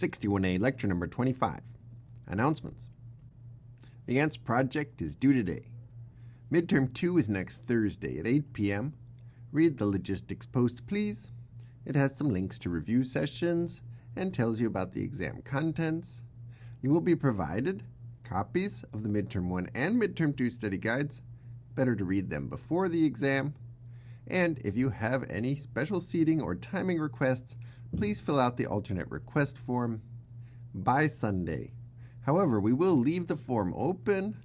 61A Lecture Number 25. Announcements. The ANTS project is due today. Midterm 2 is next Thursday at 8 p.m. Read the logistics post, please. It has some links to review sessions and tells you about the exam contents. You will be provided copies of the Midterm 1 and Midterm 2 study guides. Better to read them before the exam. And if you have any special seating or timing requests, please fill out the alternate request form by Sunday. However, we will leave the form open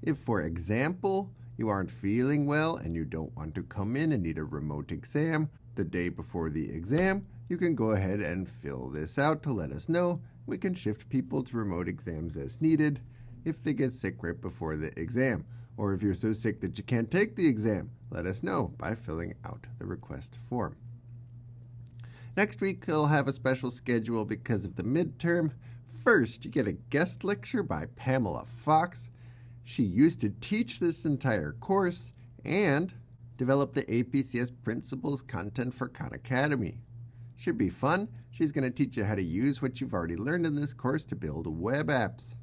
if, for example, you aren't feeling well and you don't want to come in and need a remote exam the day before the exam. You can go ahead and fill this out to let us know. We can shift people to remote exams as needed if they get sick right before the exam. Or if you're so sick that you can't take the exam, let us know by filling out the request form. Next week, I'll have a special schedule because of the midterm. First, you get a guest lecture by Pamela Fox. She used to teach this entire course and develop the APCS Principles content for Khan Academy. Should be fun. She's going to teach you how to use what you've already learned in this course to build web apps.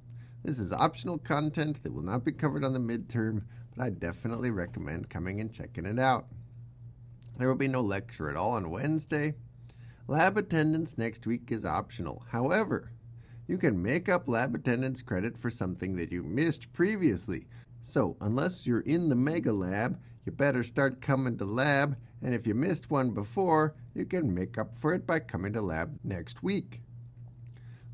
This is optional content that will not be covered on the midterm, but I definitely recommend coming and checking it out. There will be no lecture at all on Wednesday. Lab attendance next week is optional. However, you can make up lab attendance credit for something that you missed previously. So, unless you're in the mega lab, you better start coming to lab, and if you missed one before, you can make up for it by coming to lab next week.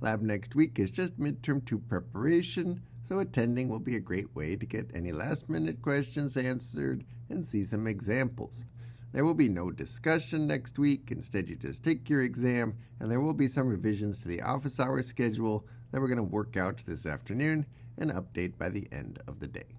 Lab next week is just midterm 2 preparation, so attending will be a great way to get any last-minute questions answered and see some examples. There will be no discussion next week. Instead, you just take your exam, and there will be some revisions to the office hour schedule that we're going to work out this afternoon and update by the end of the day.